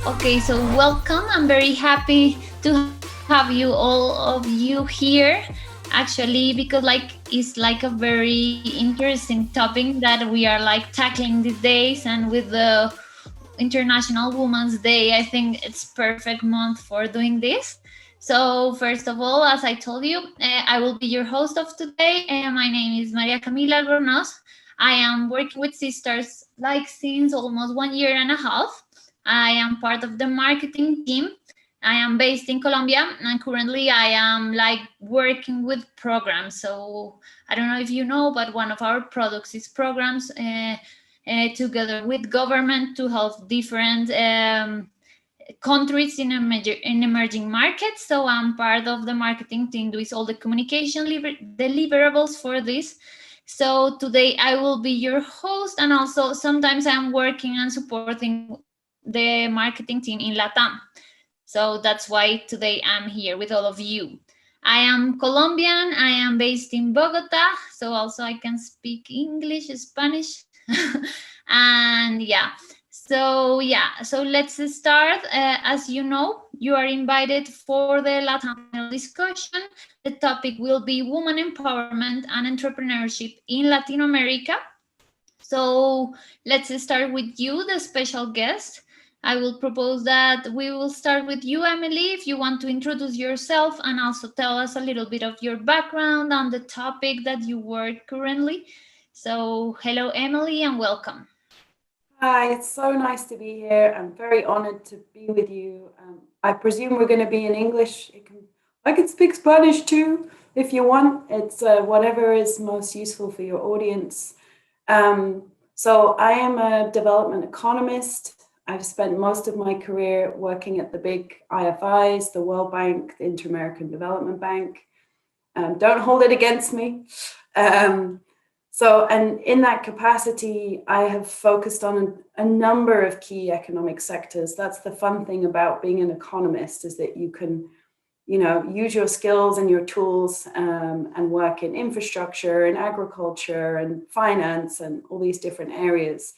Okay, so welcome. I'm very happy to have you all of you here. Actually, because it's like a very interesting topic that we are like tackling these days, and with the International Women's Day, I think it's perfect month for doing this. So first of all, as I told you, I will be your host of today. My name is Maria Camila Albornoz. I am working with Seedstars like since almost 1 year and a half. I am part of the marketing team. I am based in Colombia, and currently I am like working with programs. So I don't know if you know, but one of our products is programs. Together with government to help different countries in emerging markets. So I'm part of the marketing team with all the communication deliverables for this. So today I will be your host, and also sometimes I'm working and supporting the marketing team in LATAM. So that's why today I'm here with all of you. I am Colombian. I am based in Bogota. So also I can speak English, Spanish. And so let's start. As you know, you are invited for the LATAM panel discussion. The topic will be women empowerment and entrepreneurship in Latin America. So let's start with you, the special guest. I will propose that we will start with you, Emily, if you want to introduce yourself and also tell us a little bit of your background on the topic that you work currently. So hello, Emily, and welcome. Hi, it's so nice to be here. I'm very honored to be with you. I presume we're going to be in English. I can speak Spanish too if you want. It's whatever is most useful for your audience. So I am a development economist. I've spent most of my career working at the big IFIs, the World Bank, the Inter-American Development Bank. Don't hold it against me. And in that capacity, I have focused on a number of key economic sectors. That's the fun thing about being an economist, is that you can, use your skills and your tools and work in infrastructure and agriculture and finance and all these different areas.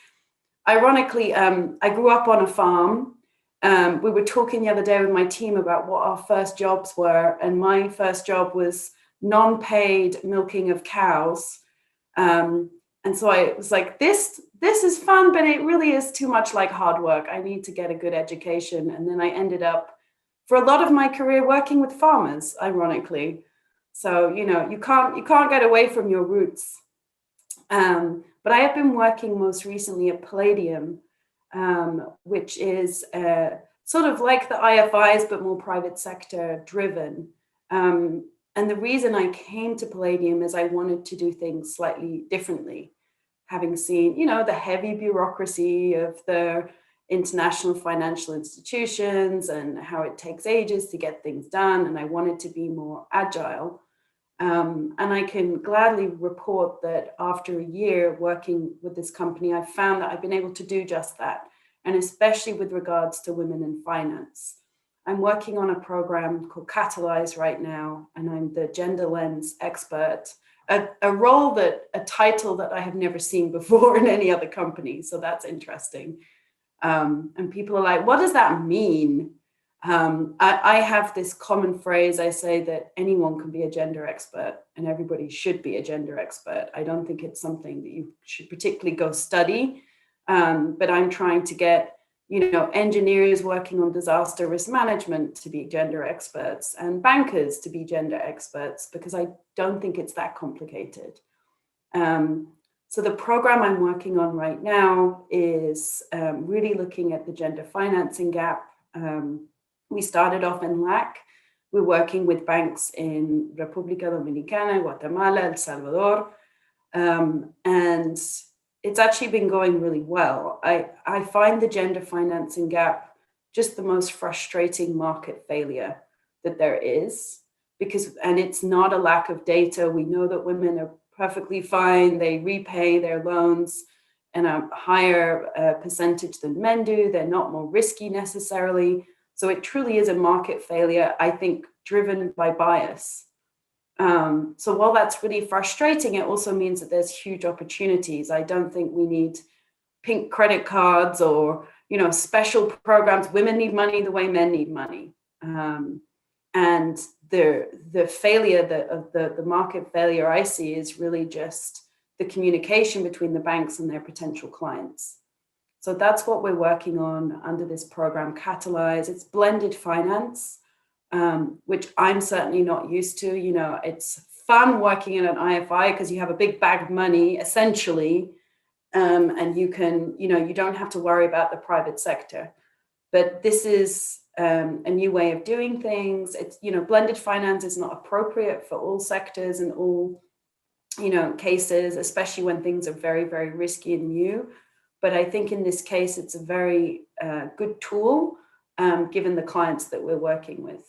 Ironically, I grew up on a farm. We were talking the other day with my team about what our first jobs were, and my first job was non-paid milking of cows. And so I was like, this is fun, but it really is too much like hard work. I need to get a good education. And then I ended up, for a lot of my career, working with farmers, ironically. So, you can't get away from your roots. But I have been working most recently at Palladium, which is sort of like the IFIs, but more private sector driven. And the reason I came to Palladium is I wanted to do things slightly differently, having seen, the heavy bureaucracy of the international financial institutions and how it takes ages to get things done. And I wanted to be more agile. And I can gladly report that after a year working with this company, I've found that I've been able to do just that, and especially with regards to women in finance. I'm working on a program called Catalyze right now, and I'm the gender lens expert, a title that I have never seen before in any other company. So that's interesting. And people are like, what does that mean? I have this common phrase. I say that anyone can be a gender expert and everybody should be a gender expert. I don't think it's something that you should particularly go study, but I'm trying to get engineers working on disaster risk management to be gender experts and bankers to be gender experts, because I don't think it's that complicated. So the program I'm working on right now is really looking at the gender financing gap. We started off in LAC. We're working with banks in República Dominicana, Guatemala, El Salvador, and it's actually been going really well. I find the gender financing gap just the most frustrating market failure that there is, and it's not a lack of data. We know that women are perfectly fine. They repay their loans in a higher percentage than men do. They're not more risky necessarily. So it truly is a market failure, I think, driven by bias. So while that's really frustrating, it also means that there's huge opportunities. I don't think we need pink credit cards or, special programs. Women need money the way men need money. And the failure of the market failure I see is really just the communication between the banks and their potential clients. So that's what we're working on under this program, Catalyze. It's blended finance, which I'm certainly not used to. It's fun working in an IFI because you have a big bag of money, essentially, and you can, you don't have to worry about the private sector. But this is a new way of doing things. It's, blended finance is not appropriate for all sectors and all, cases, especially when things are very, very risky and new. But I think in this case, it's a very good tool, given the clients that we're working with.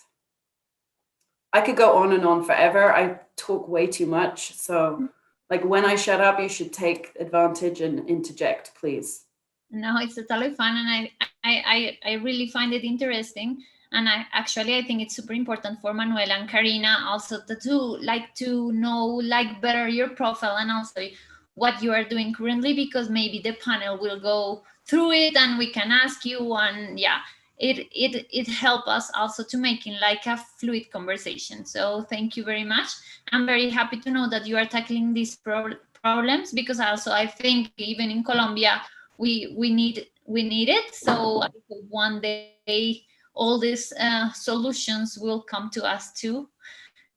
I could go on and on forever. I talk way too much. So like when I shut up, you should take advantage and interject, please. No, it's totally fun. And I really find it interesting. And I think it's super important for Manuel and Karina also to know better your profile and also what you are doing currently, because maybe the panel will go through it and we can ask you, and it helps us also to making a fluid conversation. So thank you very much. I'm very happy to know that you are tackling these problems, because also I think even in Colombia we need it. So I hope one day all these solutions will come to us too.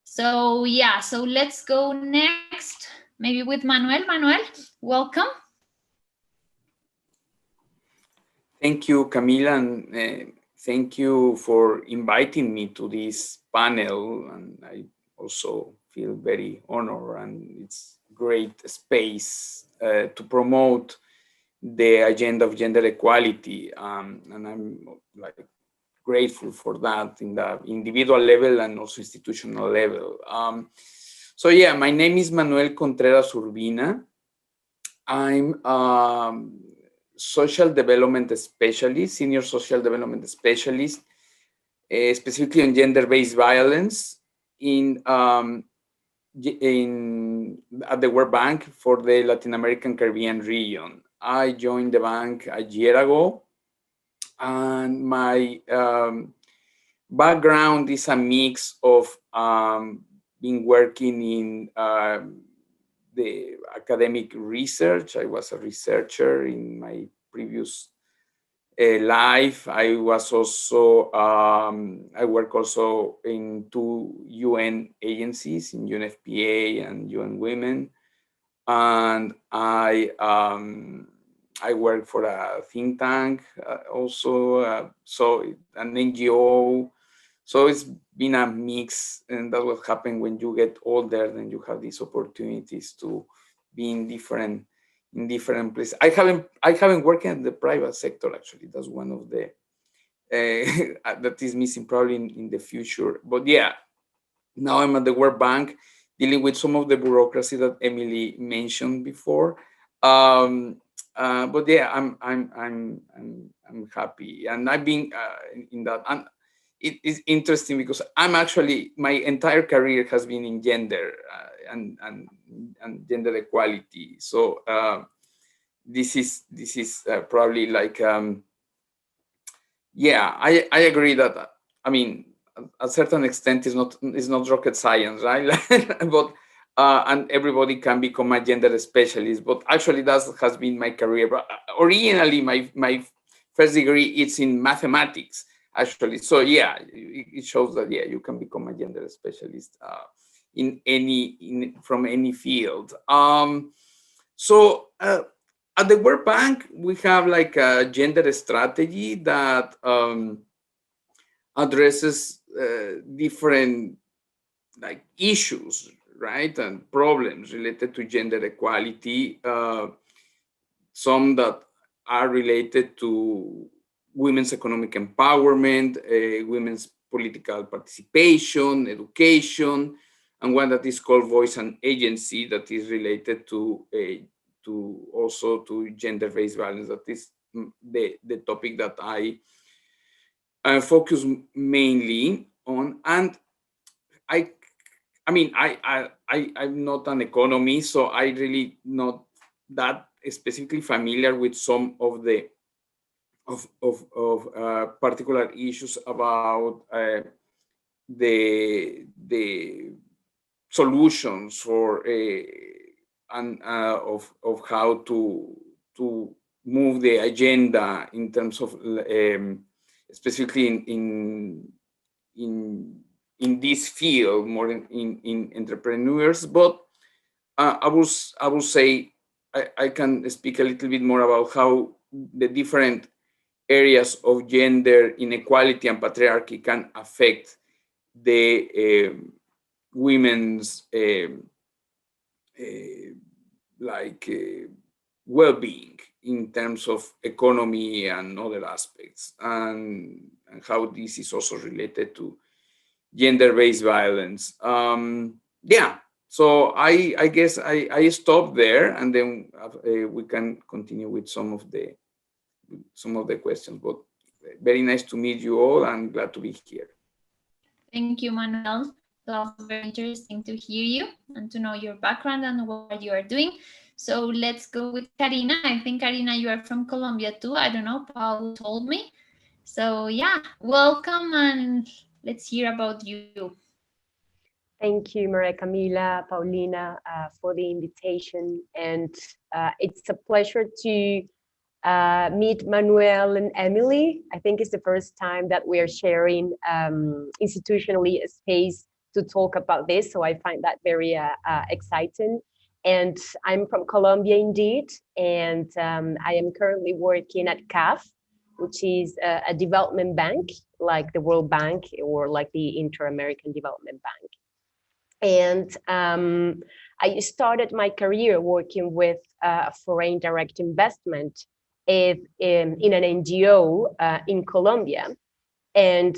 So so let's go next, maybe with Manuel. Manuel, welcome. Thank you, Camila, and thank you for inviting me to this panel. And I also feel very honored, and it's great space to promote the agenda of gender equality. And I'm grateful for that in the individual level and also institutional level. So my name is Manuel Contreras Urbina. I'm social development specialist, senior social development specialist, specifically on gender-based violence at the World Bank for the Latinamerican Caribbean region. I joined the bank a year ago, and my background is a mix of being working in the academic research. I was a researcher in my previous life. I was also, I work also in 2 UN agencies, in UNFPA and UN Women. And I work for a think tank also, so an NGO. So it's been a mix, and that's what happens when you get older. Then you have these opportunities to be in different places. I haven't worked in the private sector, actually. That's one of the that is missing probably in the future. But now I'm at the World Bank dealing with some of the bureaucracy that Emily mentioned before. But I'm happy, and I've been in that. And it is interesting because I'm actually, my entire career has been in gender and gender equality. So this is probably I agree that, I mean, a certain extent is not rocket science, right? But and everybody can become a gender specialist. But actually, that has been my career. But originally, my first degree is in mathematics, actually. So it shows that you can become a gender specialist from any field. So at the World Bank, we have a gender strategy that addresses different issues, right, and problems related to gender equality. Some that are related to women's economic empowerment, women's political participation, education, and one that is called voice and agency, that is related to also to gender-based violence. That is the topic that I focus mainly on. And I'm not an economist, so I really not that specifically familiar with some of the particular issues about the solutions for and of how to move the agenda in terms of specifically in this field, more in entrepreneurs. But I will say I can speak a little bit more about how the different areas of gender inequality and patriarchy can affect the women's well-being in terms of economy and other aspects, and how this is also related to gender-based violence. Yeah, so I guess I stop there, and then we can continue with some of the questions. But very nice to meet you all, and glad to be here. Thank you, Manuel. It was very interesting to hear you and to know your background and what you are doing. So let's go with Karina. I think, Karina, you are from Colombia too. I don't know, Paul told me. So yeah, welcome, and let's hear about you. Thank you, Maria Camila, Paulina, for the invitation. And it's a pleasure to meet Manuel and Emily. I think it's the first time that we are sharing institutionally a space to talk about this. So I find that very exciting. And I'm from Colombia indeed. And I am currently working at CAF, which is a development bank, like the World Bank or like the Inter-American Development Bank. And I started my career working with foreign direct investment in an NGO in Colombia. And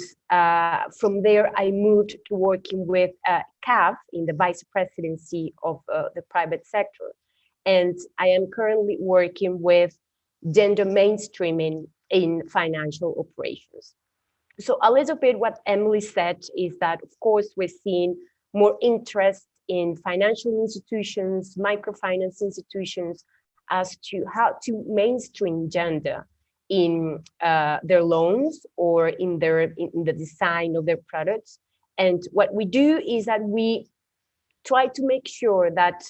from there, I moved to working with CAF in the vice presidency of the private sector. And I am currently working with gender mainstreaming in financial operations. So a little bit what Emily said is that, of course, we're seeing more interest in financial institutions, microfinance institutions, as to how to mainstream gender in their loans or in the design of their products. And what we do is that we try to make sure that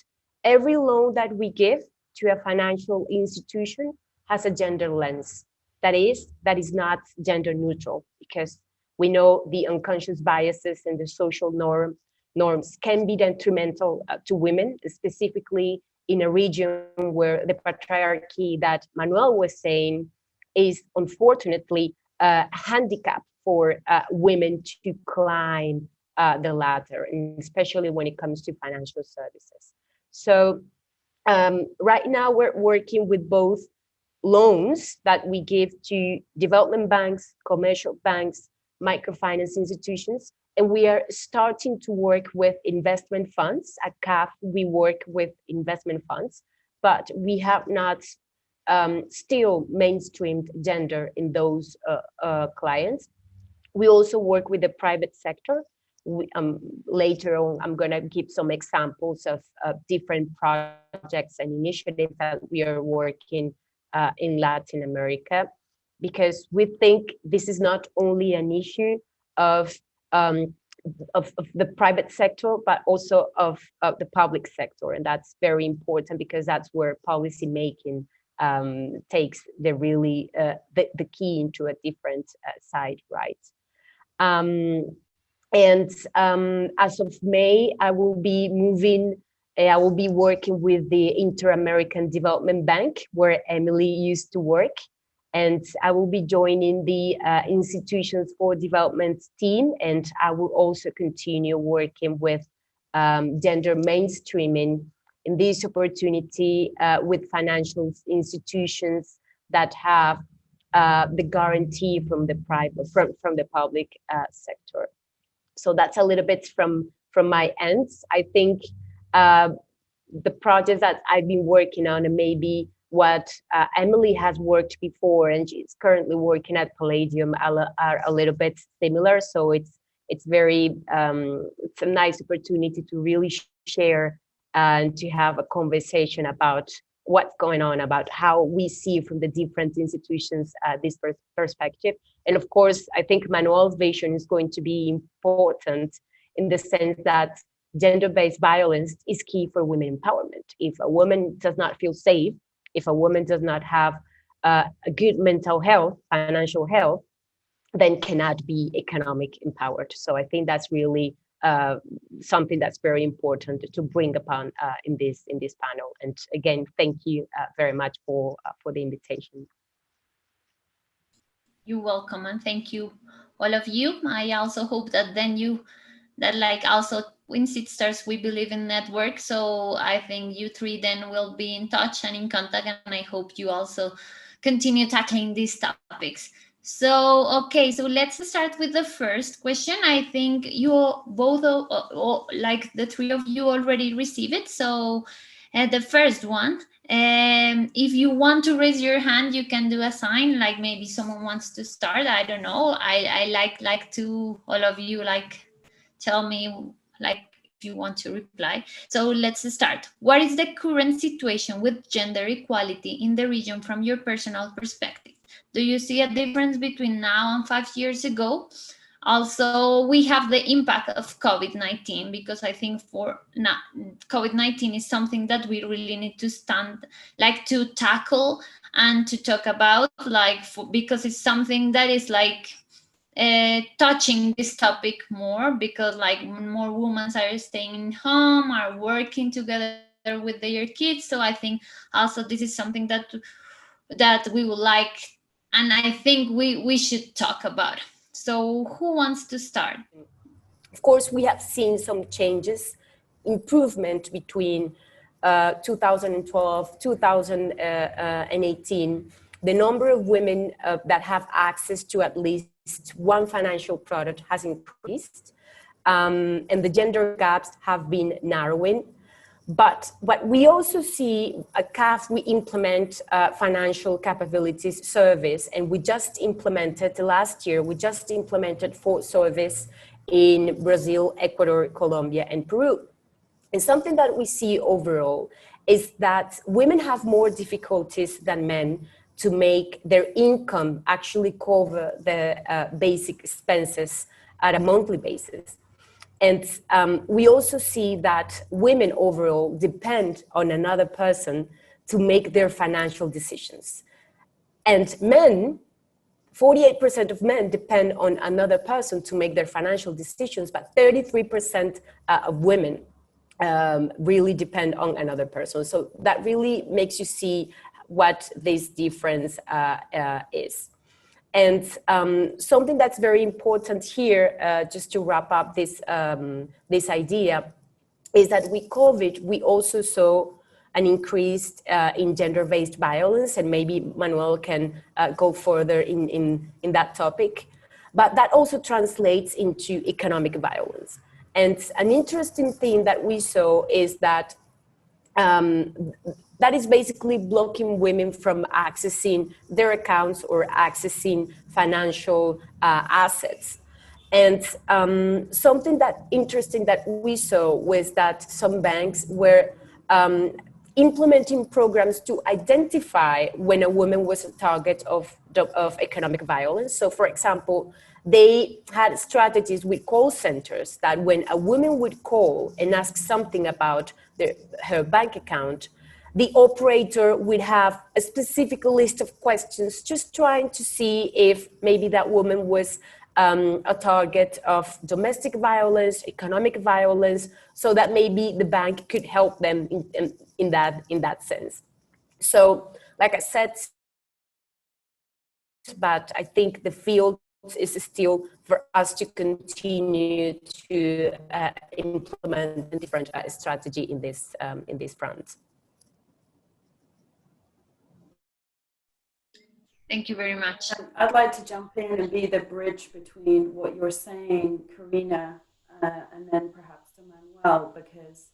every loan that we give to a financial institution has a gender lens. That is not gender neutral, because we know the unconscious biases and the social norms can be detrimental to women, specifically in a region where the patriarchy that Manuel was saying is unfortunately a handicap for women to climb the ladder, and especially when it comes to financial services. So right now we're working with both loans that we give to development banks, commercial banks, microfinance institutions, and we are starting to work with investment funds. At CAF, we work with investment funds, but we have not still mainstreamed gender in those clients. We also work with the private sector. Later on, I'm going to give some examples of different projects and initiatives that we are working in Latin America, because we think this is not only an issue of the private sector, but also of the public sector. And that's very important, because that's where policy making takes the really the key into a different side, right? As of May, I will be working with the Inter-American Development Bank, where Emily used to work. And I will be joining the Institutions for Development team. And I will also continue working with gender mainstreaming in this opportunity with financial institutions that have the guarantee from the public sector. So that's a little bit from my end. I think the projects that I've been working on, and maybe what Emily has worked before and she's currently working at Palladium, are a little bit similar. So it's very it's a nice opportunity to really share and to have a conversation about what's going on, about how we see from the different institutions this perspective. And of course, I think Manuel's vision is going to be important in the sense that gender-based violence is key for women empowerment. If a woman does not feel safe, if a woman does not have a good mental health, financial health, then cannot be economic empowered. So I think that's really something that's very important to bring upon in this panel. And again, thank you very much for the invitation. You're welcome, and thank you, all of you. I also hope that like also in Seedstars we believe in network. So I think you three then will be in touch and in contact, and I hope you also continue tackling these topics. So, okay, so let's start with the first question. I think you both, like the three of you already received it. So the first one, if you want to raise your hand, you can do a sign, like maybe someone wants to start. I don't know. I like to all of you like tell me like if you want to reply. So let's start. What is the current situation with gender equality in the region from your personal perspective? Do you see a difference between now and 5 years ago? Also, we have the impact of COVID-19, because I think for now, COVID-19 is something that we really need to to tackle and to talk about, because it's something that is touching this topic more, because like more women are staying in home, are working together with their kids. So I think also this is something that we would like, and I think we should talk about. So who wants to start? Of course, we have seen some changes, improvement between 2012, 2018. The number of women that have access to at least one financial product has increased, and the gender gaps have been narrowing. But what we also see at CAF, we implement financial capabilities service, and we just implemented last year, we just implemented 4 service in Brazil, Ecuador, Colombia, and Peru. And something that we see overall is that women have more difficulties than men to make their income actually cover the basic expenses at a monthly basis. And we also see that women overall depend on another person to make their financial decisions. And men, 48% of men depend on another person to make their financial decisions, but 33% of women really depend on another person. So that really makes you see what this difference is. And something that's very important here, just to wrap up this idea, is that with COVID, we also saw an increase in gender-based violence, and maybe Manuel can go further in that topic. But that also translates into economic violence. And an interesting thing that we saw is that that is basically blocking women from accessing their accounts or accessing financial assets. And something that interesting that we saw was that some banks were implementing programs to identify when a woman was a target of economic violence. So for example, they had strategies with call centers that when a woman would call and ask something about her bank account, the operator would have a specific list of questions, just trying to see if maybe that woman was a target of domestic violence, economic violence, so that maybe the bank could help them in that sense. So, like I said, but I think the field is still for us to continue to implement a different strategy in this front. Thank you very much. I'd like to jump in and be the bridge between what you're saying, Karina, and then perhaps to Manuel, because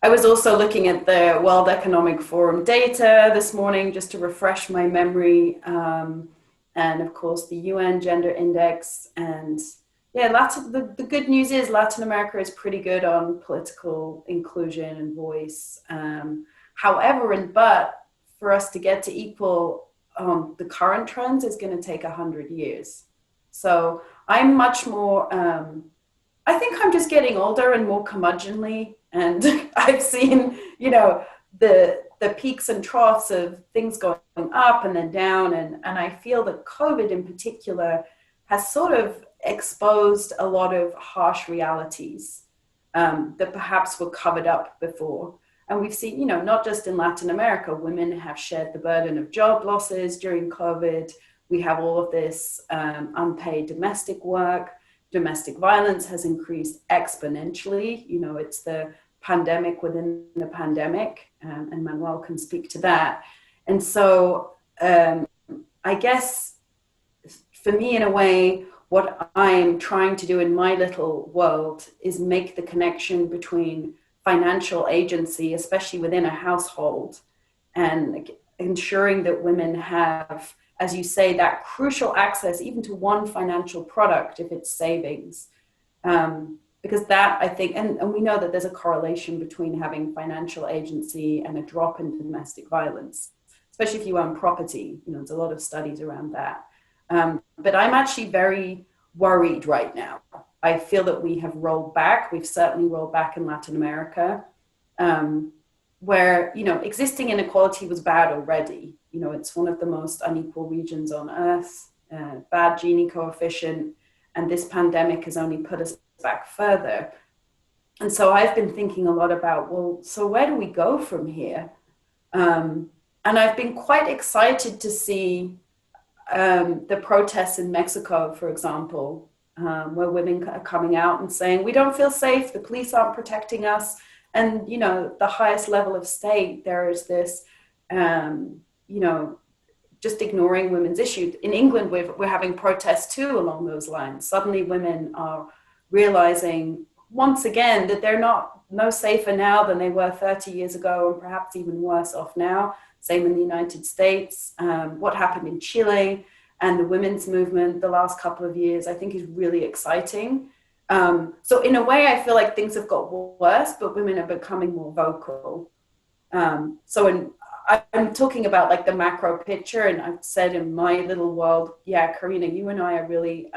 I was also looking at the World Economic Forum data this morning just to refresh my memory, and of course the UN Gender Index. And yeah, the good news is Latin America is pretty good on political inclusion and voice. However, but for us to get to equal the current trends is going to take 100 years. So I'm much more, I think I'm just getting older and more curmudgeonly, and I've seen, you know, the peaks and troughs of things going up and then down, and I feel that COVID in particular has sort of exposed a lot of harsh realities that perhaps were covered up before. And we've seen, you know, not just in Latin America, women have shared the burden of job losses during COVID. We have all of this unpaid domestic work. Domestic violence has increased exponentially. You know, it's the pandemic within the pandemic, and Manuel can speak to that. And so I guess for me, in a way, what I'm trying to do in my little world is make the connection between financial agency, especially within a household, and ensuring that women have, as you say, that crucial access even to one financial product if it's savings. Because that, I think, and we know that there's a correlation between having financial agency and a drop in domestic violence, especially if you own property. You know, there's a lot of studies around that. But I'm actually very worried right now. I feel that we have rolled back. We've certainly rolled back in Latin America, where, you know, existing inequality was bad already. You know, it's one of the most unequal regions on earth, bad Gini coefficient, and this pandemic has only put us back further. And so I've been thinking a lot about, well, so where do we go from here? And I've been quite excited to see the protests in Mexico, for example, where women are coming out and saying, we don't feel safe, the police aren't protecting us. And, you know, the highest level of state, there is this, you know, just ignoring women's issues. In England, we're having protests too along those lines. Suddenly women are realizing once again that they're no safer now than they were 30 years ago, and perhaps even worse off now. Same in the United States. What happened in Chile and the women's movement the last couple of years, I think is really exciting. So in a way, I feel like things have got worse, but women are becoming more vocal. I'm talking about like the macro picture, and I've said in my little world, yeah, Karina, you and I are really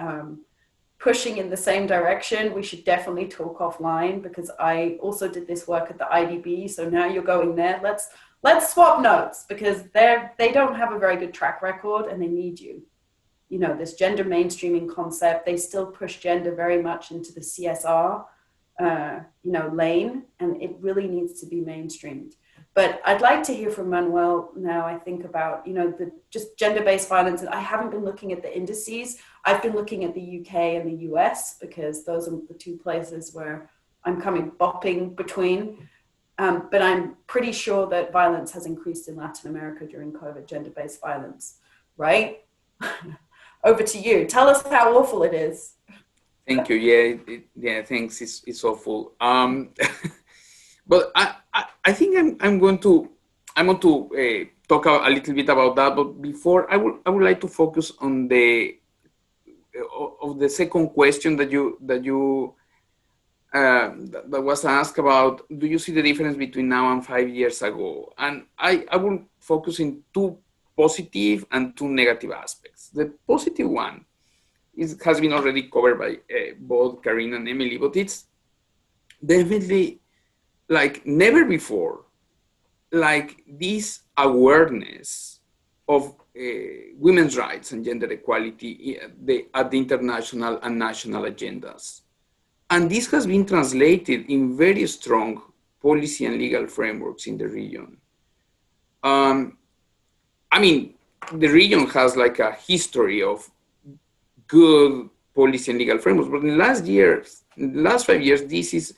pushing in the same direction. We should definitely talk offline, because I also did this work at the IDB. So now you're going there. Let's swap notes, because they don't have a very good track record and they need you. You know, this gender mainstreaming concept, they still push gender very much into the CSR, you know, lane, and it really needs to be mainstreamed. But I'd like to hear from Manuel now, I think, about, you know, the just gender-based violence. And I haven't been looking at the indices. I've been looking at the UK and the US, because those are the two places where I'm bopping between. But I'm pretty sure that violence has increased in Latin America during COVID, gender-based violence, right? Over to you. Tell us how awful it is. Thank you. Yeah, thanks. It's awful. But I think I'm going to talk a little bit about that. But before, I would like to focus on the second question that was asked about. Do you see the difference between now and 5 years ago? And I will focus in two positive and two negative aspects. The positive one has been already covered by both Karina and Emily, but it's definitely like never before, like this awareness of women's rights and gender equality at the international and national agendas. And this has been translated in very strong policy and legal frameworks in the region. I mean, the region has like a history of good policy and legal frameworks, but in the last 5 years, this is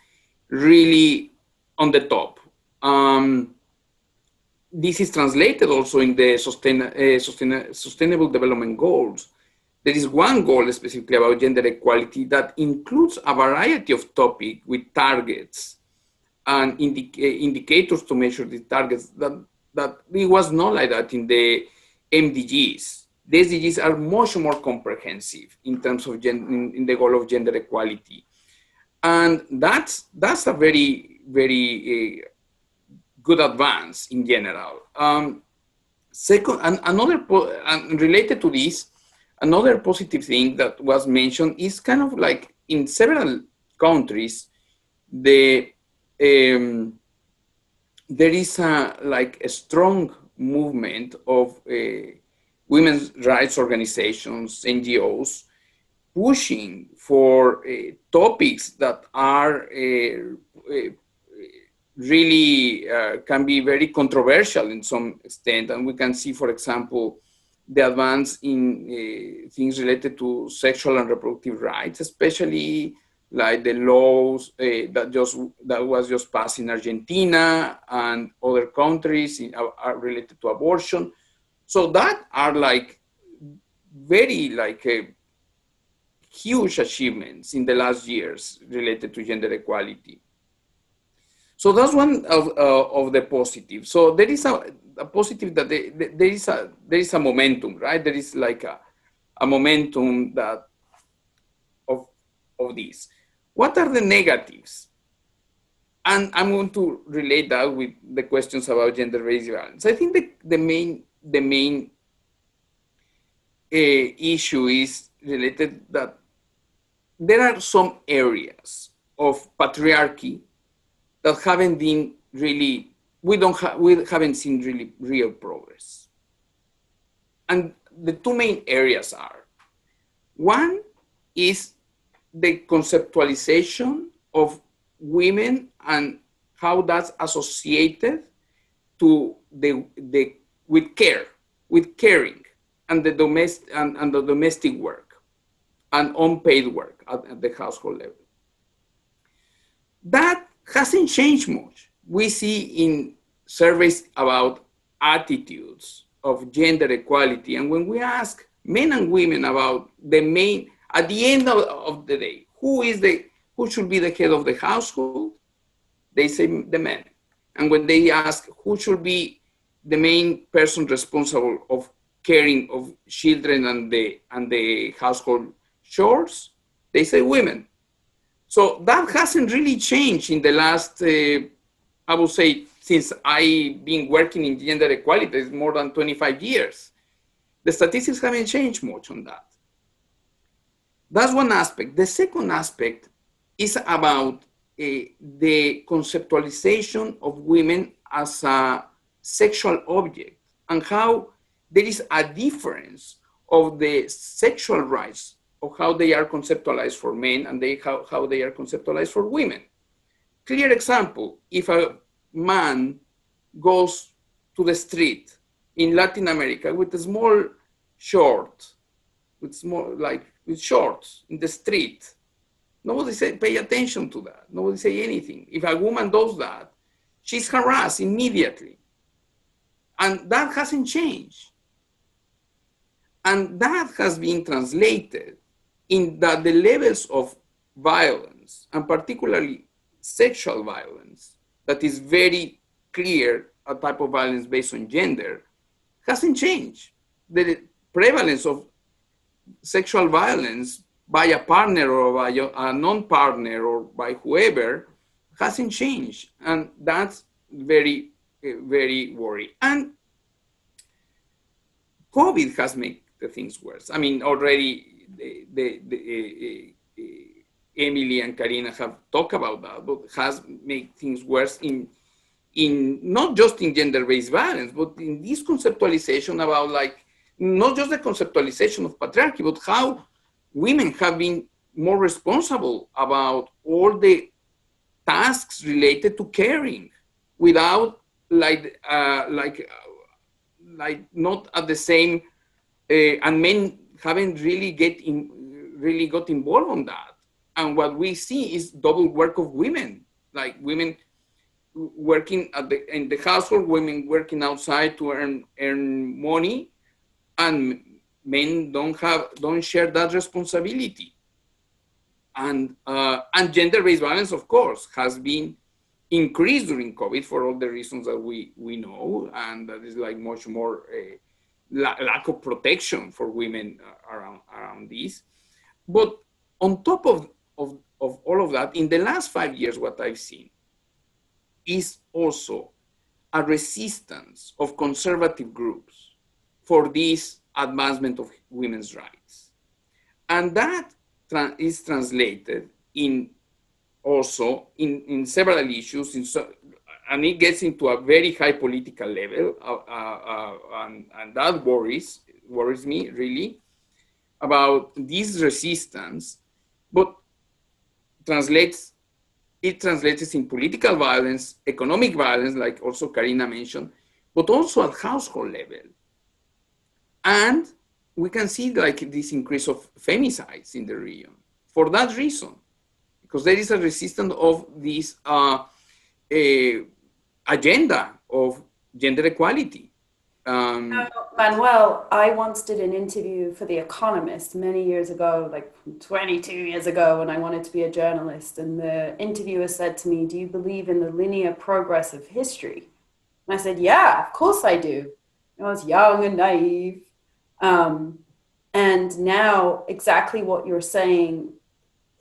really on the top. This is translated also in the Sustainable Development Goals. There is one goal specifically about gender equality that includes a variety of topics with targets and indicators to measure the targets that it was not like that in the MDGs. The SDGs are much more comprehensive in terms of in the goal of gender equality. And that's a very, very good advance in general. Second, and related to this, another positive thing that was mentioned is kind of like in several countries, there is a strong movement of women's rights organizations, NGOs, pushing for topics that are really can be very controversial in some extent. And we can see, for example, the advance in things related to sexual and reproductive rights, especially like the laws that was just passed in Argentina and other countries are related to abortion. So that are like very huge achievements in the last years related to gender equality. So that's one of the positives. So there is a positive that there is a momentum, right? There is like a momentum that of this. What are the negatives? And I'm going to relate that with the questions about gender-based violence. I think the main issue is related that there are some areas of patriarchy that haven't been really, we haven't seen really real progress. And the two main areas are, one is the conceptualization of women and how that's associated to with care, with caring, and the domestic work and unpaid work at the household level. That hasn't changed much. We see in surveys about attitudes of gender equality, and when we ask men and women about at the end of the day, who should be the head of the household, they say the men. And when they ask who should be the main person responsible of caring of children and the household chores, they say women. So that hasn't really changed in the last, I would say, since I've been working in gender equality, it's more than 25 years. The statistics haven't changed much on that. That's one aspect. The second aspect is about the conceptualization of women as a sexual object and how there is a difference of the sexual rights of how they are conceptualized for men and how they are conceptualized for women. Clear example, if a man goes to the street in Latin America with a small short, with shorts in the street, nobody pay attention to that. Nobody say anything. If a woman does that, she's harassed immediately. And that hasn't changed. And that has been translated in that the levels of violence, and particularly sexual violence, that is very clear, a type of violence based on gender, hasn't changed. The prevalence of sexual violence by a partner or by a non-partner or by whoever hasn't changed. And that's very, very worrying. And COVID has made the things worse. I mean, already Emily and Karina have talked about that, but has made things worse in not just in gender-based violence, but in this conceptualization about not just the conceptualization of patriarchy, but how women have been more responsible about all the tasks related to caring without not at the same, and men haven't really got involved on that. And what we see is double work of women, like women working in the household, women working outside to earn money, and men don't share that responsibility. And gender-based violence, of course, has been increased during COVID for all the reasons that we know, and that is much more lack of protection for women around this. But on top of all of that, in the last 5 years, what I've seen is also a resistance of conservative groups for this advancement of women's rights. And that is translated in also in several issues, and it gets into a very high political level, and that worries me really about this resistance, but it translates in political violence, economic violence, like also Karina mentioned, but also at household level. And we can see like this increase of femicides in the region for that reason, because there is a resistance of this agenda of gender equality. Manuel, I once did an interview for The Economist many years ago, like 22 years ago, when I wanted to be a journalist. And the interviewer said to me, "Do you believe in the linear progress of history?" And I said, "Yeah, of course I do." I was young and naive. And now exactly what you're saying,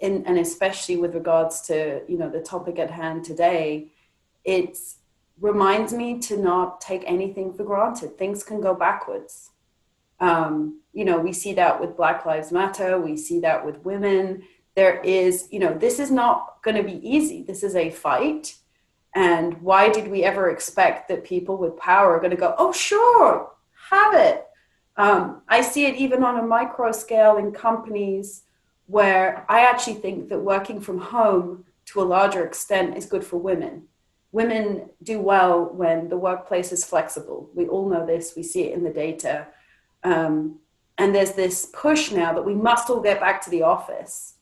and especially with regards to, the topic at hand today, it reminds me to not take anything for granted. Things can go backwards. We see that with Black Lives Matter. We see that with women. There is, this is not going to be easy. This is a fight. And why did we ever expect that people with power are going to go, "Oh, sure, have it"? I see it even on a micro scale in companies where I actually think that working from home to a larger extent is good for women. Women do well when the workplace is flexible. We all know this. We see it in the data. And there's this push now that we must all get back to the office.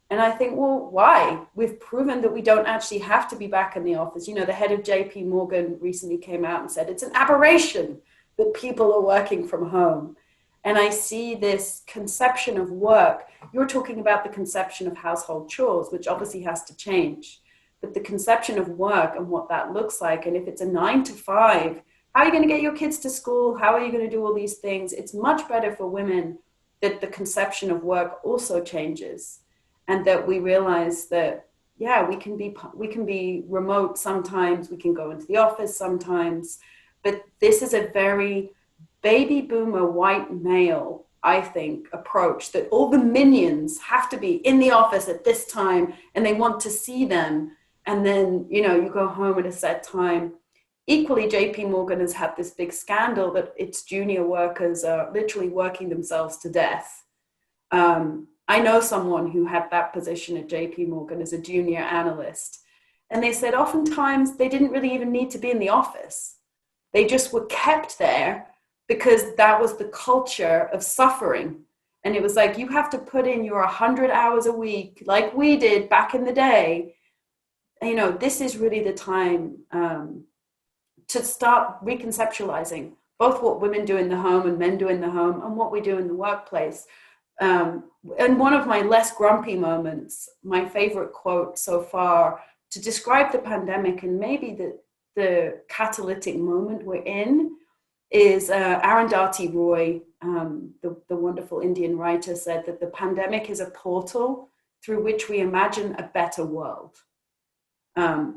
And I think, well, why? We've proven that we don't actually have to be back in the office. The head of JP Morgan recently came out and said it's an aberration that people are working from home. And I see this conception of work. You're talking about the conception of household chores, which obviously has to change. But the conception of work and what that looks like, and if it's a 9 to 5, how are you going to get your kids to school? How are you going to do all these things? It's much better for women that the conception of work also changes, and that we realize that, yeah, we can be remote sometimes, we can go into the office sometimes, but this is a very baby boomer white male, I think, approach that all the minions have to be in the office at this time and they want to see them. And then, you go home at a set time. Equally, JP Morgan has had this big scandal that its junior workers are literally working themselves to death. I know someone who had that position at JP Morgan as a junior analyst. And they said oftentimes they didn't really even need to be in the office. They just were kept there because that was the culture of suffering. And it was like, you have to put in your 100 hours a week, like we did back in the day. This is really the time to start reconceptualizing both what women do in the home and men do in the home and what we do in the workplace. And one of my less grumpy moments, my favorite quote so far to describe the pandemic and maybe the catalytic moment we're in is Arundhati Roy, the wonderful Indian writer, said that the pandemic is a portal through which we imagine a better world.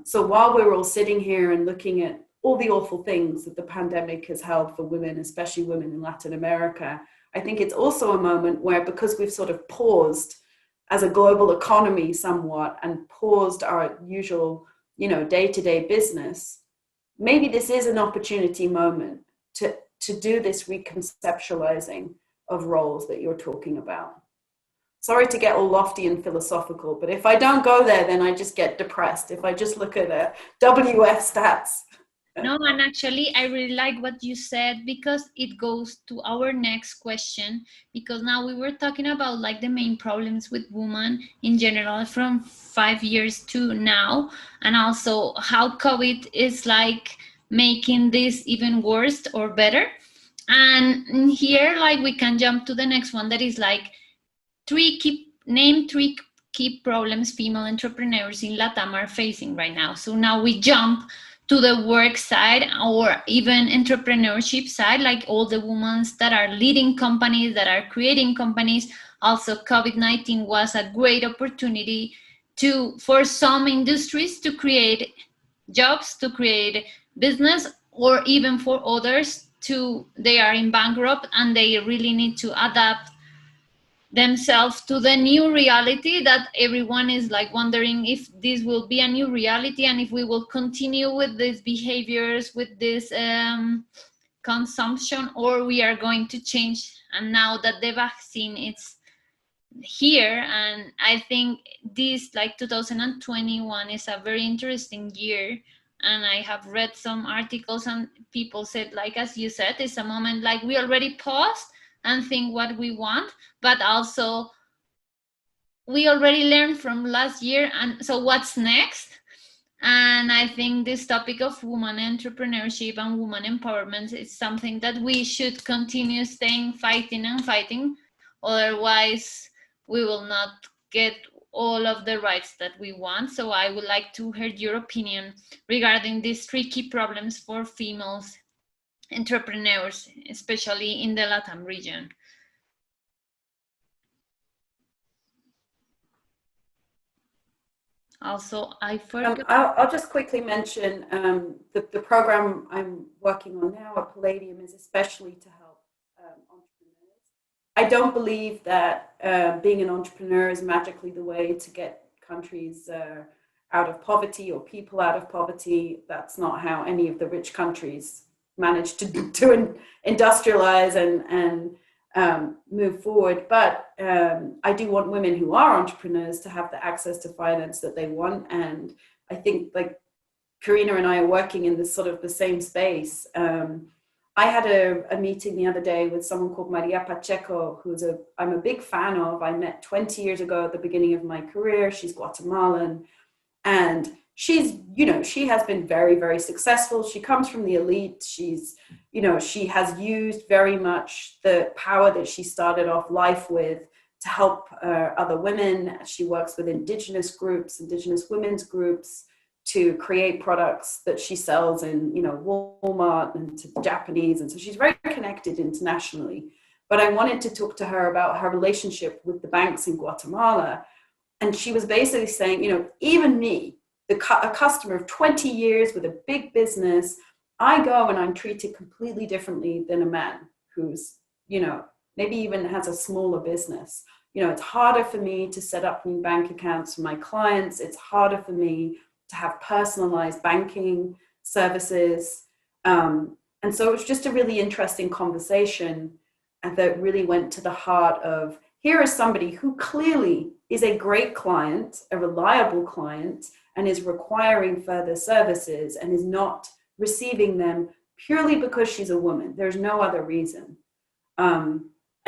So while we're all sitting here and looking at all the awful things that the pandemic has held for women, especially women in Latin America, I think it's also a moment where, because we've sort of paused as a global economy somewhat and paused our usual, day-to-day business, maybe this is an opportunity moment to do this reconceptualizing of roles that you're talking about. Sorry to get all lofty and philosophical, but if I don't go there, then I just get depressed. If I just look at WF stats. No, and actually, I really like what you said, because it goes to our next question, because now we were talking about like the main problems with women in general from 5 years to now, and also how COVID is like making this even worse or better. And here, like, we can jump to the next one that is like name three key problems female entrepreneurs in LATAM are facing right now. So now we jump to the work side or even entrepreneurship side, like all the women that are leading companies, that are creating companies. Also, COVID-19 was a great opportunity for some industries to create jobs, to create business, or even for others they are in bankrupt, and they really need to adapt themselves to the new reality that everyone is like wondering if this will be a new reality, and if we will continue with these behaviors, with this consumption, or we are going to change. And now that the vaccine is here, and I think this, like 2021, is a very interesting year. And I have read some articles, and people said, like as you said, it's a moment like we already paused and think what we want, but also we already learned from last year, and so what's next? And I think this topic of women entrepreneurship and women empowerment is something that we should continue fighting. Otherwise, we will not get all of the rights that we want. So I would like to hear your opinion regarding these tricky problems for females entrepreneurs, especially in the LATAM region. Also, I forgot. I'll just quickly mention the program I'm working on now at Palladium is especially to help entrepreneurs. I don't believe that being an entrepreneur is magically the way to get countries out of poverty or people out of poverty. That's not how any of the rich countries manage to industrialize and move forward. But I do want women who are entrepreneurs to have the access to finance that they want. And I think like Karina and I are working in this sort of the same space. I had a meeting the other day with someone called Maria Pacheco, I'm a big fan of. I met 20 years ago at the beginning of my career. She's Guatemalan, and she has been very, very successful. She comes from the elite. she has used very much the power that she started off life with to help other women. She works with indigenous women's groups to create products that she sells in, Walmart and to the Japanese. And so she's very connected internationally. But I wanted to talk to her about her relationship with the banks in Guatemala. And she was basically saying, even me, a customer of 20 years with a big business, I go and I'm treated completely differently than a man who's, maybe even has a smaller business. It's harder for me to set up new bank accounts for my clients. It's harder for me to have personalized banking services. And so it was just a really interesting conversation, and that really went to the heart of, here is somebody who clearly is a great client, a reliable client, and is requiring further services and is not receiving them purely because she's a woman. There's no other reason.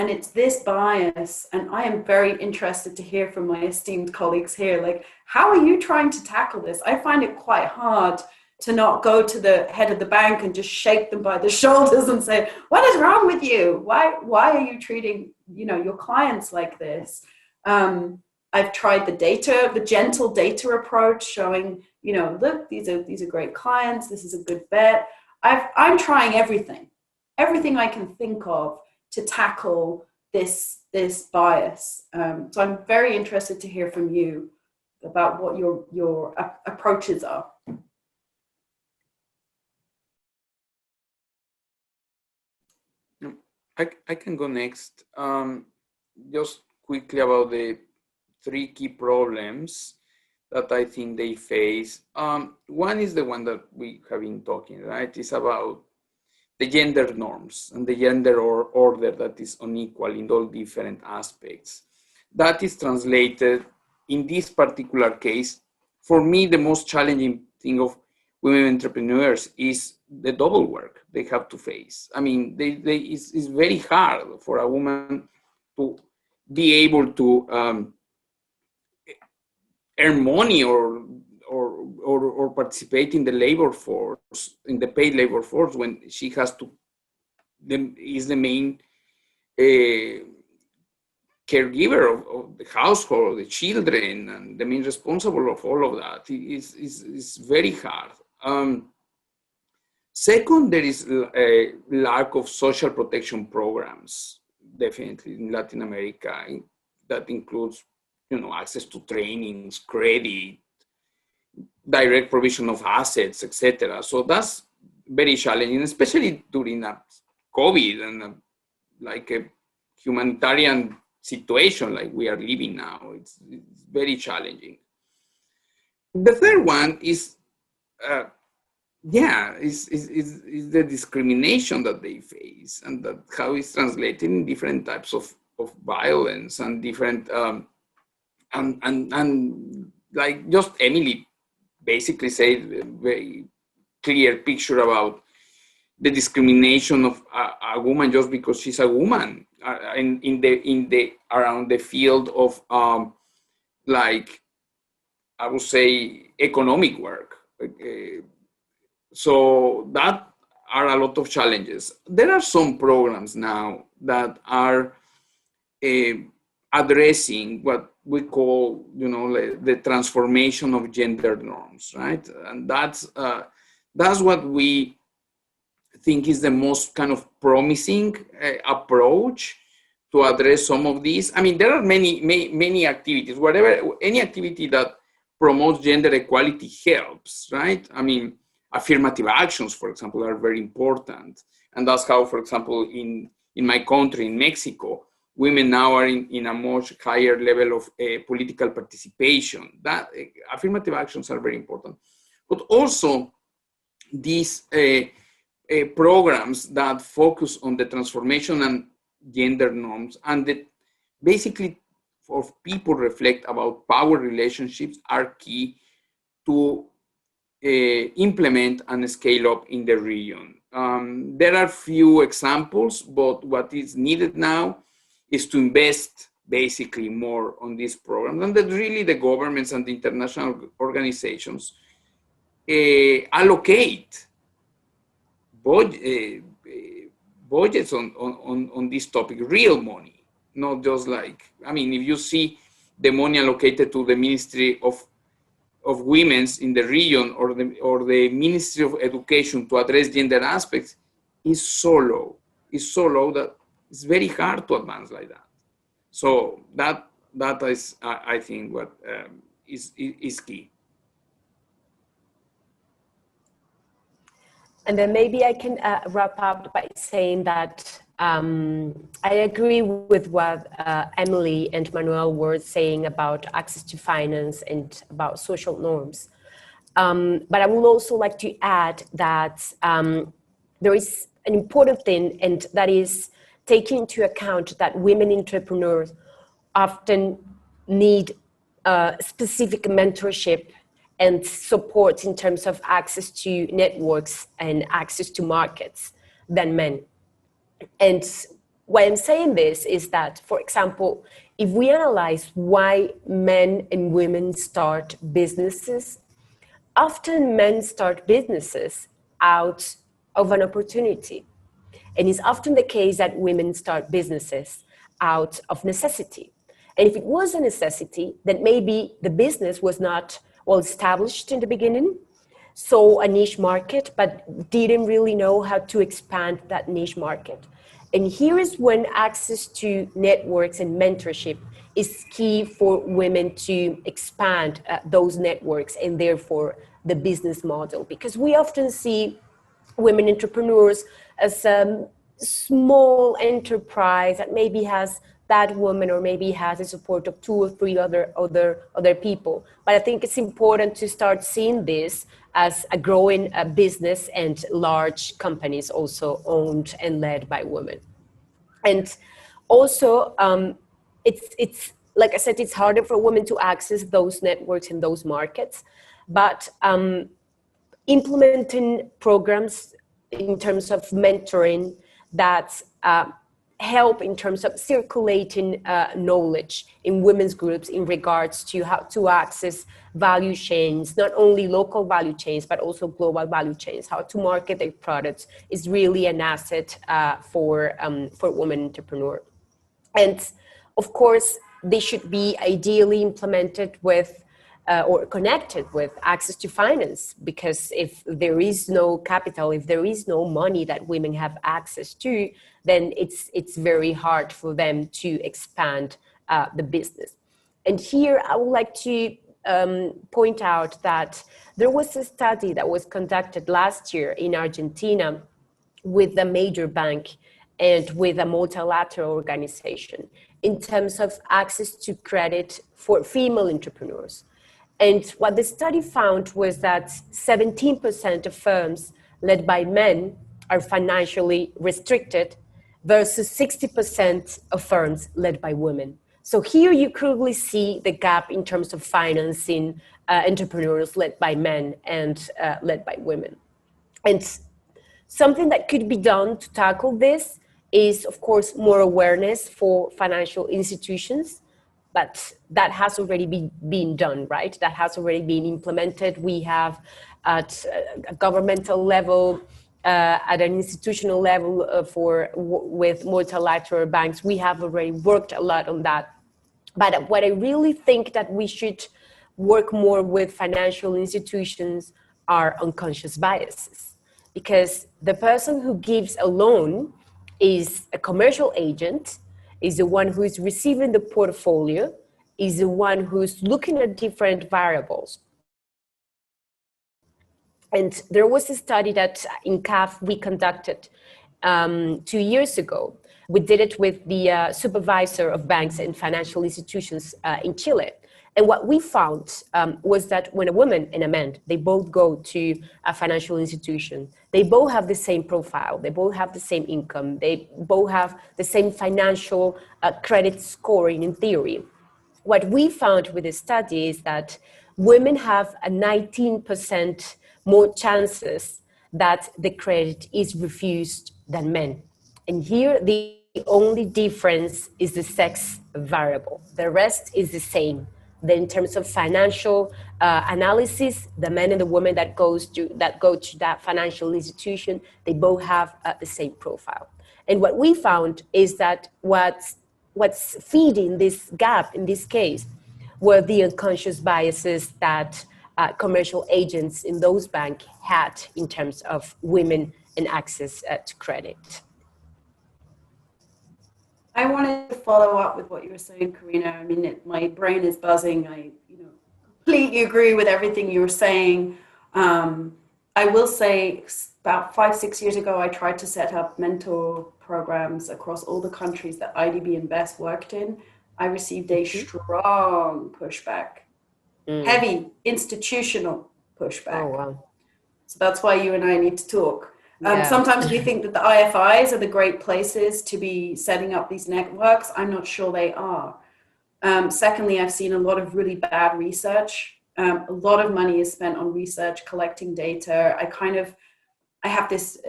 And it's this bias, and I am very interested to hear from my esteemed colleagues here, like, how are you trying to tackle this? I find it quite hard to not go to the head of the bank and just shake them by the shoulders and say, what is wrong with you? Why are you treating, your clients like this? I've tried the gentle data approach, showing, look, these are great clients. This is a good bet. I'm trying everything I can think of to tackle this bias. So I'm very interested to hear from you about what your approaches are. I can go next. Just quickly about the 3 key problems that I think they face. One is the one that we have been talking, right? It's about the gender norms and the gender order that is unequal in all different aspects. That is translated in this particular case. For me, the most challenging thing of women entrepreneurs is the double work they have to face. I mean, it's very hard for a woman to be able to earn money or participate in the labor force, in the paid labor force, when she has to, is the main caregiver of the household, the children, and the main responsible of all of that. It's very hard. Second, there is a lack of social protection programs, definitely in Latin America. That includes, access to trainings, credit, direct provision of assets, etc. So that's very challenging, especially during a COVID and like a humanitarian situation like we are living now. It's very challenging. The third one is, is the discrimination that they face, and that how it's translated in different types of violence and different, and like just Emily basically said a very clear picture about the discrimination of a woman just because she's a woman in the around the field of like I would say economic work. So that are a lot of challenges. There are some programs now that are addressing what we call, the transformation of gender norms, right? And that's what we think is the most kind of promising approach to address some of these. I mean, there are many activities. Any activity that promotes gender equality helps, right? I mean, affirmative actions, for example, are very important. And that's how, for example, in my country, in Mexico, women now are in a much higher level of political participation. That affirmative actions are very important. But also these programs that focus on the transformation and gender norms, and that basically for people reflect about power relationships are key to implement and scale up in the region. There are few examples, but what is needed now is to invest basically more on these programs, and that really the governments and the international organizations allocate budgets on this topic, real money, not just like, I mean, if you see the money allocated to the Ministry of Women's in the region or the Ministry of Education to address gender aspects is so low that it's very hard to advance like that. So that is, I think, what is key. And then maybe I can wrap up by saying that I agree with what Emily and Manuel were saying about access to finance and about social norms. But I would also like to add that there is an important thing, and that is taking into account that women entrepreneurs often need specific mentorship and support in terms of access to networks and access to markets than men. And why I'm saying this is that, for example, if we analyze why men and women start businesses, often men start businesses out of an opportunity. And it's often the case that women start businesses out of necessity. And if it was a necessity, then maybe the business was not well established in the beginning, so a niche market, but didn't really know how to expand that niche market. And here is when access to networks and mentorship is key for women to expand those networks and therefore the business model. Because we often see women entrepreneurs as a small enterprise that maybe has that woman or maybe has the support of 2 or 3 other people. But I think it's important to start seeing this as a growing business and large companies also owned and led by women. And also, it's like I said, it's harder for women to access those networks in those markets, but implementing programs in terms of mentoring that help in terms of circulating knowledge in women's groups in regards to how to access value chains, not only local value chains, but also global value chains, how to market their products is really an asset for women entrepreneurs. And of course, they should be ideally implemented with or connected with access to finance, because if there is no capital, if there is no money that women have access to, then it's very hard for them to expand the business. And here I would like to point out that there was a study that was conducted last year in Argentina with a major bank and with a multilateral organization in terms of access to credit for female entrepreneurs. And what the study found was that 17% of firms led by men are financially restricted versus 60% of firms led by women. So here you clearly see the gap in terms of financing entrepreneurs led by men and led by women. And something that could be done to tackle this is, of course, more awareness for financial institutions, but that has already been done, right? That has already been implemented. We have at a governmental level, at an institutional level with multilateral banks, we have already worked a lot on that. But what I really think that we should work more with financial institutions are unconscious biases, because the person who gives a loan is a commercial agent, is the one who is receiving the portfolio, is the one who's looking at different variables. And there was a study that in CAF we conducted 2 years ago. We did it with the supervisor of banks and financial institutions in Chile. And what we found was that when a woman and a man, they both go to a financial institution, they both have the same profile, they both have the same income, they both have the same financial credit scoring in theory. What we found with the study is that women have a 19% more chances that the credit is refused than men. And here the only difference is the sex variable. The rest is the same. Then in terms of financial analysis, the men and the women that go to that financial institution, they both have the same profile. And what we found is that what's feeding this gap in this case were the unconscious biases that commercial agents in those banks had in terms of women and access to credit. I wanted to follow up with what you were saying, Karina. I mean, my brain is buzzing. I completely agree with everything you were saying. I will say about 5-6 years ago, I tried to set up mentor programs across all the countries that IDB Invest worked in. I received a strong pushback, heavy institutional pushback. Oh, wow. So that's why you and I need to talk. Sometimes we think that the IFIs are the great places to be setting up these networks. I'm not sure they are. Secondly, I've seen a lot of really bad research. A lot of money is spent on research, collecting data. I have this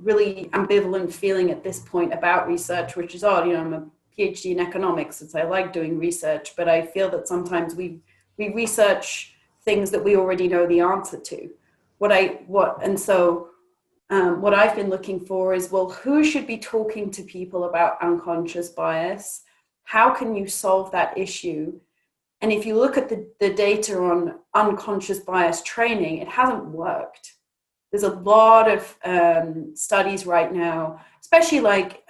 really ambivalent feeling at this point about research, which is odd. I'm a PhD in economics, and so I like doing research, but I feel that sometimes we research things that we already know the answer to. What I've been looking for is, well, who should be talking to people about unconscious bias? How can you solve that issue? And if you look at the data on unconscious bias training, it hasn't worked. There's a lot of studies right now, especially like,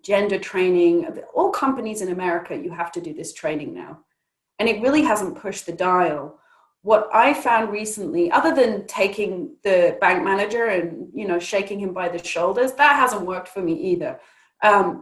gender training. All companies in America, you have to do this training now. And it really hasn't pushed the dial. What I found recently, other than taking the bank manager and, shaking him by the shoulders, that hasn't worked for me either.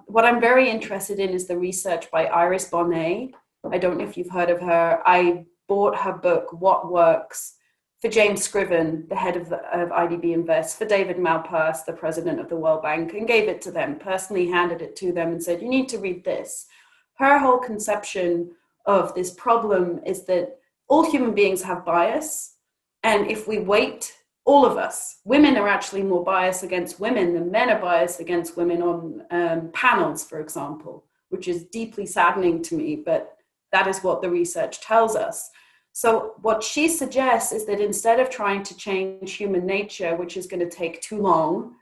What I'm very interested in is the research by Iris Bonet. I don't know if you've heard of her. I bought her book, What Works, for James Scriven, the head of IDB Invest, for David Malpass, the president of the World Bank, and gave it to them, personally handed it to them and said, you need to read this. Her whole conception of this problem is that all human beings have bias. And if we wait, all of us, women are actually more biased against women than men are biased against women on panels, for example, which is deeply saddening to me, but that is what the research tells us. So what she suggests is that instead of trying to change human nature, which is going to take too long,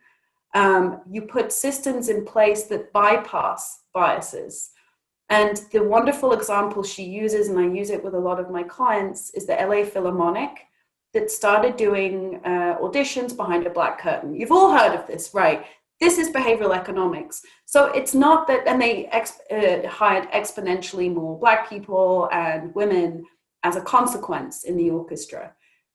you put systems in place that bypass biases. And the wonderful example she uses, and I use it with a lot of my clients, is the LA Philharmonic that started doing auditions behind a black curtain. You've all heard of this, right? This is behavioral economics. So it's not that, and they hired exponentially more black people and women as a consequence in the orchestra.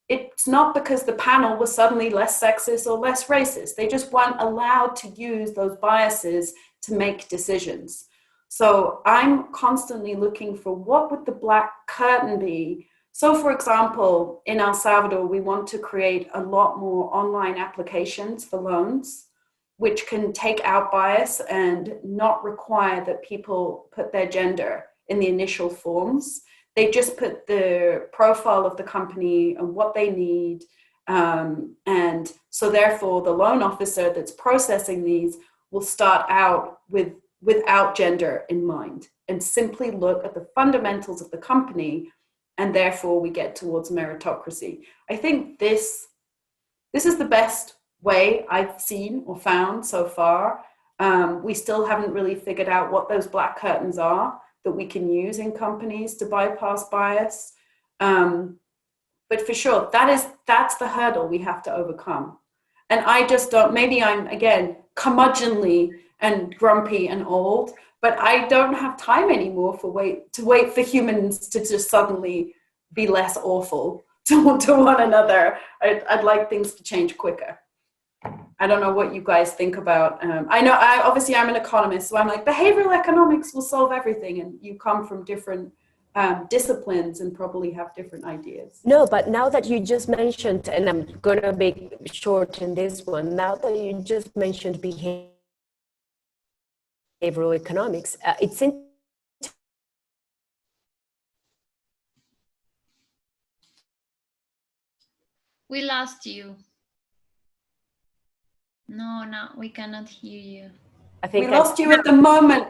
it's not because the panel was suddenly less sexist or less racist. They just weren't allowed to use those biases to make decisions. So I'm constantly looking for what would the black curtain be. So for example, in El Salvador, we want to create a lot more online applications for loans, which can take out bias and not require that people put their gender in the initial forms. They just put the profile of the company and what they need. And so therefore the loan officer that's processing these will start out without gender in mind and simply look at the fundamentals of the company, and therefore we get towards meritocracy. I think this is the best way I've seen or found so far. We still haven't really figured out what those black curtains are that we can use in companies to bypass bias. But for sure, that's the hurdle we have to overcome. And I just don't, maybe I'm, again, curmudgeonly and grumpy and old, but I don't have time anymore to wait for humans to just suddenly be less awful to one another. I'd like things to change quicker. I don't know what you guys think about. I know, obviously I'm an economist, so I'm like, behavioral economics will solve everything. And you come from different disciplines and probably have different ideas. No, but now that you just mentioned, and I'm going to be short in this one, now that you just mentioned behavioral economics, it's We lost you. No, we cannot hear you. I think we lost you at the moment.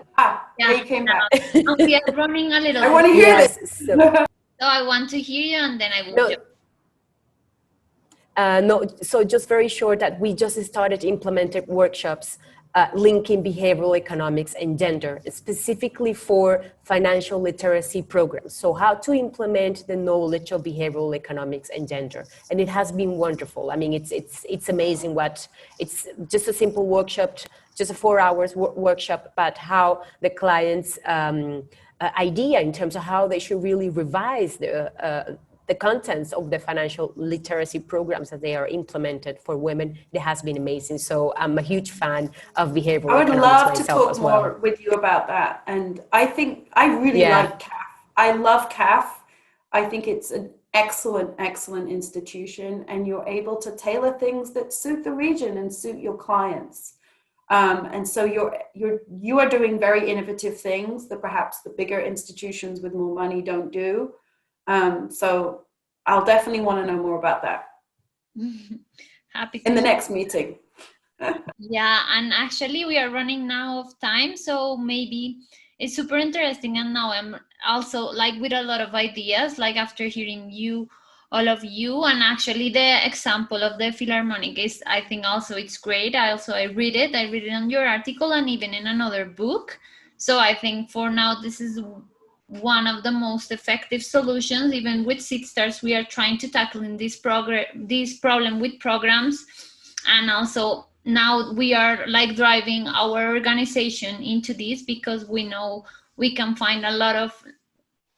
Yeah, you came back. We are running a little. I want to hear this. So I want to hear you, and then I will. No, so just very short that we just started implementing workshops linking behavioral economics and gender, specifically for financial literacy programs. So how to implement the knowledge of behavioral economics and gender. And it has been wonderful. I mean, it's amazing what, it's just a simple workshop, just a 4 hours workshop, but how the client's idea in terms of how they should really revise the contents of the financial literacy programs that they are implemented for women, it has been amazing. So I'm a huge fan of behavioral economics. I would love to talk well. more with you about that. And I think I really like CAF. I love CAF. I think it's an excellent institution, and you're able to tailor things that suit the region and suit your clients. And so you are doing very innovative things that perhaps the bigger institutions with more money don't do. So I'll definitely want to know more about that. Happy in the next meeting. Yeah, and actually we are running now of time, so maybe it's super interesting. And now I'm also like with a lot of ideas, like after hearing all of you, and actually the example of the Philharmonic is, I think also it's great. I read it on your article and even in another book. So I think for now this is one of the most effective solutions. Even with Seedstars, we are trying to tackle in this problem with programs, and also now we are like driving our organization into this because we know we can find a lot of,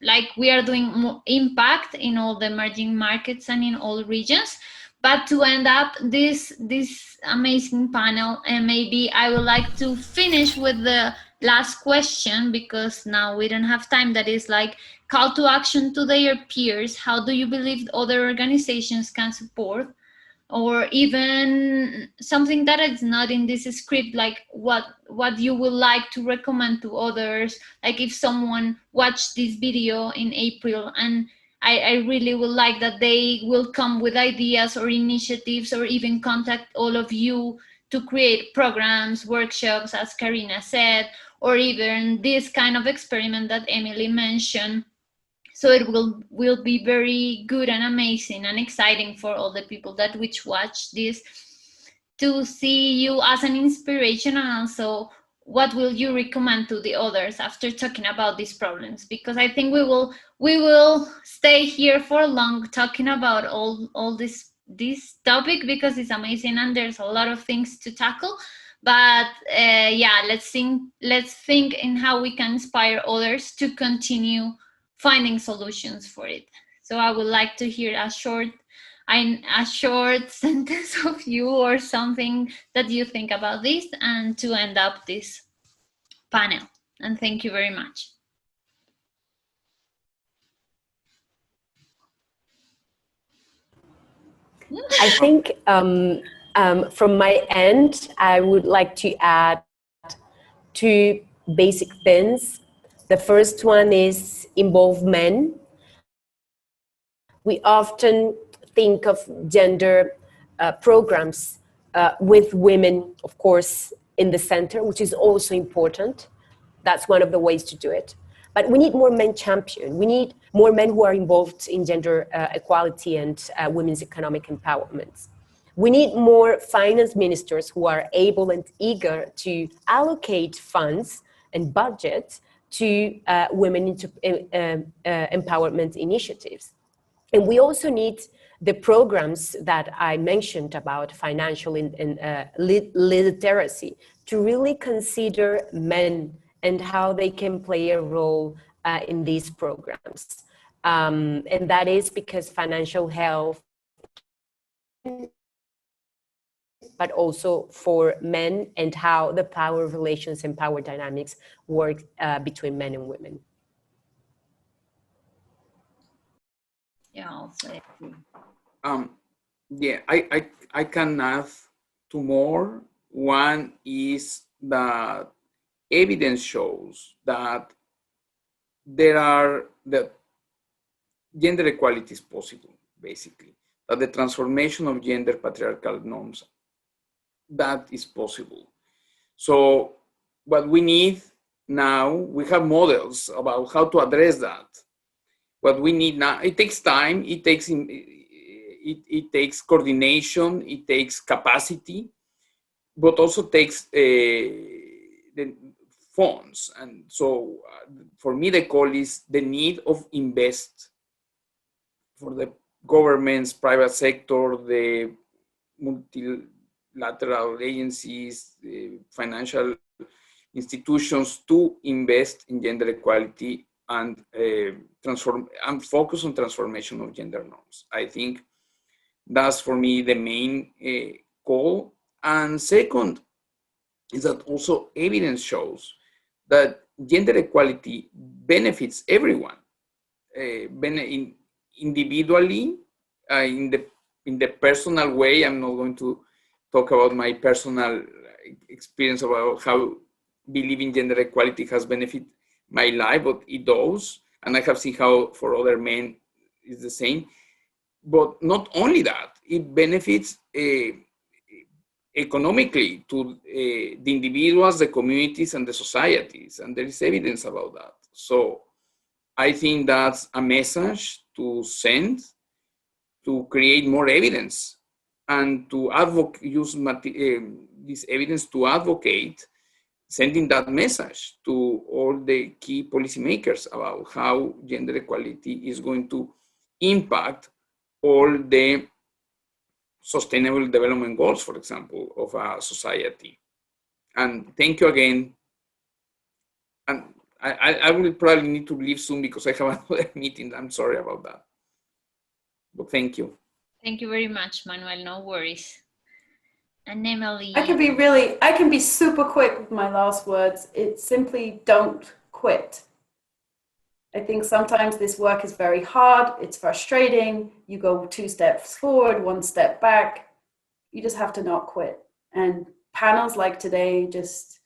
like, we are doing more impact in all the emerging markets and in all regions. But to end up this amazing panel, and maybe I would like to finish with the last question, because now we don't have time. That is like call to action to their peers. How do you believe other organizations can support, or even something that is not in this script, like what you would like to recommend to others? Like if someone watched this video in April and I really would like that they will come with ideas or initiatives, or even contact all of you to create programs, workshops, as Karina said, or even this kind of experiment that Emily mentioned. So it will be very good and amazing and exciting for all the people that which watch this, to see you as an inspiration, and also what will you recommend to the others after talking about these problems? Because I think we will stay here for long talking about all this topic, because it's amazing and there's a lot of things to tackle. But yeah, let's think in how we can inspire others to continue finding solutions for it. So I would like to hear a short a short sentence of you or something that you think about this, and to end up this panel. And thank you very much. I think from my end, I would like to add two basic things. The first one is involve men. We often think of gender programs with women, of course, in the center, which is also important. That's one of the ways to do it. But we need more men champion. We need more men who are involved in gender equality and women's economic empowerment. We need more finance ministers who are able and eager to allocate funds and budgets to women empowerment initiatives. And we also need the programs that I mentioned about financial literacy to really consider men and how they can play a role in these programs. And that is because financial health, but also for men and how the power relations and power dynamics work between men and women. Yeah, also. Yeah, I can add two more. One is that evidence shows that that gender equality is possible, basically, that the transformation of gender patriarchal norms, that is possible. So what we need now, we have models about how to address that. What we need now, it takes time, it takes coordination, it takes capacity, but also takes the funds. And so for me, the call is the need of invest for the governments, private sector, the multilateral agencies, financial institutions to invest in gender equality and focus on transformation of gender norms. I think that's for me the main goal. And second is that also evidence shows that gender equality benefits everyone, individually, in the personal way. I'm not going to talk about my personal experience about how believing gender equality has benefited my life, but it does. And I have seen how for other men is the same. But not only that, it benefits economically to the individuals, the communities, and the societies. And there is evidence about that. So I think that's a message to send, to create more evidence and to use this evidence to advocate, sending that message to all the key policymakers about how gender equality is going to impact all the sustainable development goals, for example, of a society. And thank you again. And I will probably need to leave soon because I have another meeting. I'm sorry about that. But thank you. Thank you very much, Manuel. No worries. And Emily. I can be super quick with my last words. It's simply don't quit. I think sometimes this work is very hard. It's frustrating. You go 2 steps forward, 1 step back. You just have to not quit. And panels like today just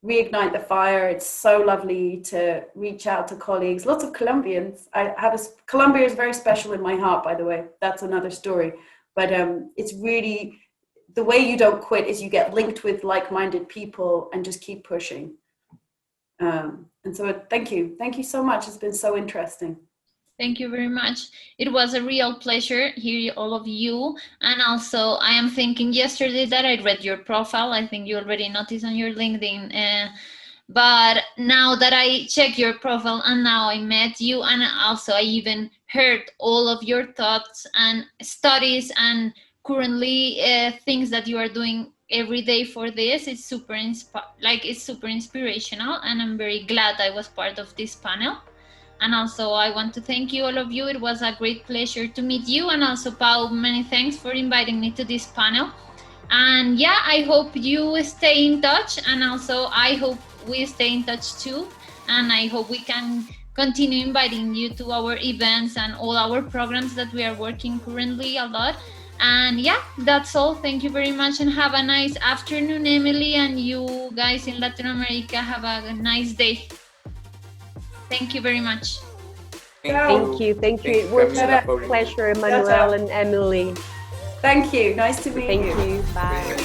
reignite the fire. It's so lovely to reach out to colleagues. Lots of Colombians. Colombia is very special in my heart, by the way. That's another story. But it's really, the way you don't quit is you get linked with like-minded people and just keep pushing. And so thank you so much. It's been so interesting. Thank you very much. It was a real pleasure hearing all of you. And also, I am thinking yesterday that I read your profile. I think you already noticed on your LinkedIn. But now that I check your profile and now I met you, and also I even heard all of your thoughts and studies and currently things that you are doing every day for this. It's super inspirational, and I'm very glad I was part of this panel. And also I want to thank you, all of you. It was a great pleasure to meet you. And also Pau, many thanks for inviting me to this panel. And yeah, I hope you stay in touch, and also I hope we stay in touch too. And I hope we can continue inviting you to our events and all our programs that we are working currently a lot. And yeah, that's all. Thank you very much, and have a nice afternoon, Emily, and you guys in Latin America have a nice day. Thank you very much. Thank you. It was a pleasure, Manuel and Emily. Thank you. Nice to meet you. Thank you. Bye.